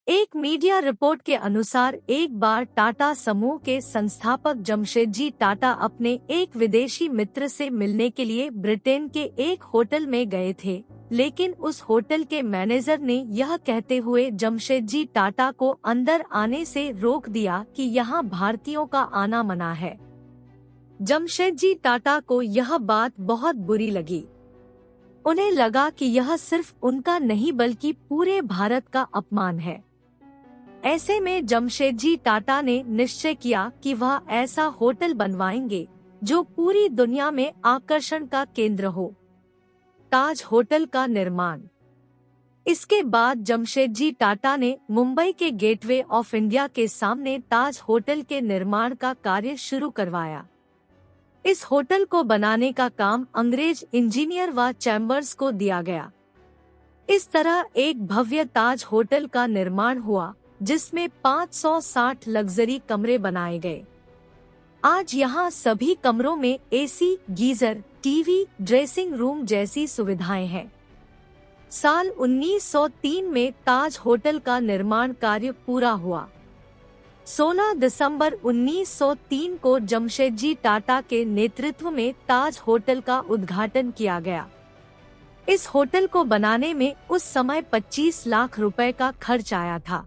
एक media report के अनुसार एक बार टाटा समूह के संस्थापक जमशेदजी टाटा अपने एक विदेशी मित्र से मिलने के लिए ब्रिटेन के एक होटल में गए थे, लेकिन उस होटल के मैनेजर ने यह कहते हुए जमशेदजी टाटा को अंदर आने से रोक दिया कि यहाँ भारतीयों का आना मना है। जमशेदजी टाटा को यह बात बहुत बुरी लगी। उन्हें लगा कि यह सिर्फ उनका नहीं बल्कि पूरे भारत का अपमान है। ऐसे में जमशेदजी टाटा ने निश्चय किया कि वह ऐसा होटल बनवाएंगे जो पूरी दुनिया में आकर्षण का केंद्र हो। ताज होटल का निर्माण। इसके बाद जमशेदजी टाटा ने मुंबई के गेटवे ऑफ इंडिया के सामने ताज होटल के निर्माण का कार्य शुरू करवाया। इस होटल को बनाने का काम अंग्रेज इंजीनियर व चैम्बर्स को दिया गया। इस तरह एक भव्य ताज होटल का निर्माण हुआ, जिसमें 560 लग्जरी कमरे बनाए गए। आज यहाँ सभी कमरों में AC, geyser, TV, dressing room जैसी सुविधाएं हैं। साल 1903 में ताज होटल का निर्माण कार्य पूरा हुआ। 16 दिसंबर 1903 को जमशेदजी टाटा के नेतृत्व में ताज होटल का उद्घाटन किया गया। इस होटल को बनाने में उस समय 25 लाख रुपए का खर्च आया था।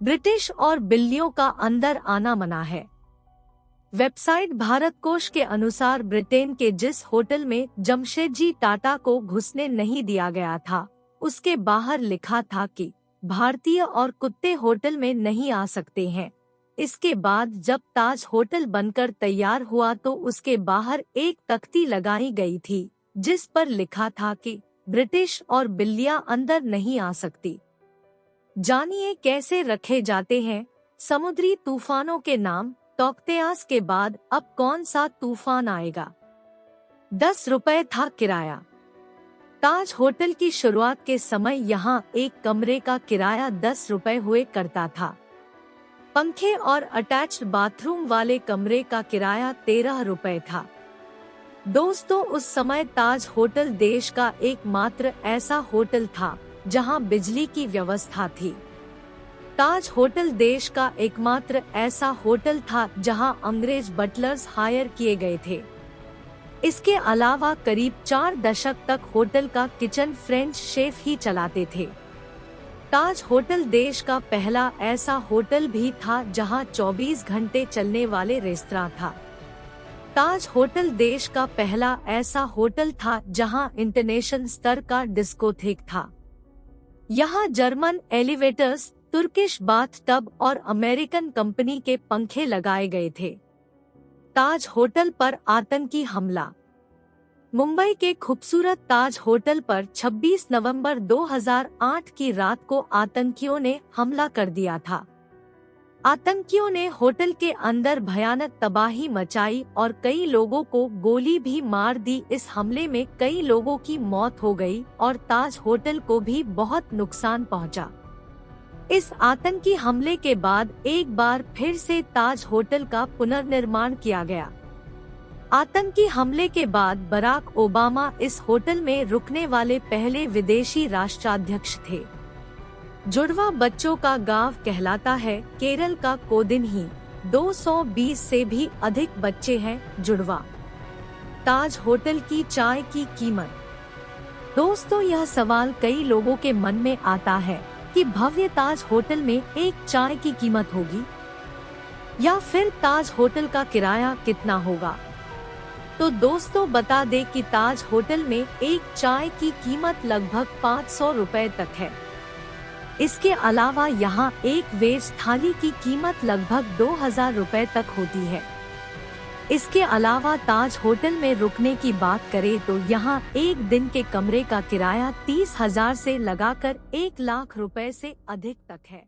ब्रिटिश और बिल्लियों का अंदर आना मना है। वेबसाइट भारत कोश के अनुसार ब्रिटेन के जिस होटल में जमशेदजी टाटा को घुसने नहीं दिया गया था, उसके बाहर लिखा था कि भारतीय और कुत्ते होटल में नहीं आ सकते हैं। इसके बाद जब ताज होटल बनकर तैयार हुआ तो उसके बाहर एक तख्ती लगाई गई थी, जिस पर लिखा था कि ब्रिटिश और बिल्लियां अंदर नहीं आ सकती। जानिए कैसे रखे जाते हैं समुद्री तूफानों के नाम। तौकतेयास के बाद अब कौन सा तूफान आएगा? 10 रुपए था किराया। ताज होटल की शुरुआत के समय यहाँ एक कमरे का किराया 10 रुपए हुए करता था। पंखे और अटैच्ड बाथरूम वाले कमरे का किराया 13 रुपए था। दोस्तों, उस समय ताज होटल देश का एकमात्र ऐसा होटल था जहां बिजली की व्यवस्था थी। ताज होटल देश का एकमात्र ऐसा होटल था जहां अंग्रेज बटलर्स हायर किए गए थे। इसके अलावा करीब 4 दशक तक होटल का किचन फ्रेंच शेफ ही चलाते थे। ताज होटल देश का पहला ऐसा होटल भी था जहां 24 घंटे चलने वाले रेस्तरां था। ताज होटल देश का पहला ऐसा होटल था जहां इंटरनेशनल स्तर का डिस्कोथेक था। यहाँ German elevators, Turkish bath tub और अमेरिकन कंपनी के पंखे लगाए गए थे। ताज होटल पर आतंकी हमला। मुंबई के खूबसूरत ताज होटल पर 26 नवंबर 2008 की रात को आतंकियों ने हमला कर दिया था। आतंकियों ने होटल के अंदर भयानक तबाही मचाई और कई लोगों को गोली भी मार दी। इस हमले में कई लोगों की मौत हो गई और ताज होटल को भी बहुत नुकसान पहुंचा। इस आतंकी हमले के बाद एक बार फिर से ताज होटल का पुनर्निर्माण किया गया। आतंकी हमले के बाद बराक ओबामा इस होटल में रुकने वाले पहले विदेशी राष्ट्राध्यक्ष थे। जुड़वा बच्चों का गांव कहलाता है केरल का कोदिन। 220 से भी अधिक बच्चे हैं जुड़वा। ताज होटल की चाय की कीमत। दोस्तों, यह सवाल कई लोगों के मन में आता है कि भव्य ताज होटल में एक चाय की कीमत होगी या फिर ताज होटल का किराया कितना होगा। तो दोस्तों, बता दें कि ताज होटल में एक चाय की कीमत लगभग 500 रुपए तक है। इसके अलावा यहाँ एक वेज थाली की कीमत लगभग 2000 रुपए तक होती है। इसके अलावा ताज होटल में रुकने की बात करें तो यहाँ एक दिन के कमरे का किराया 30,000 से लगाकर 1 लाख रुपए से अधिक तक है।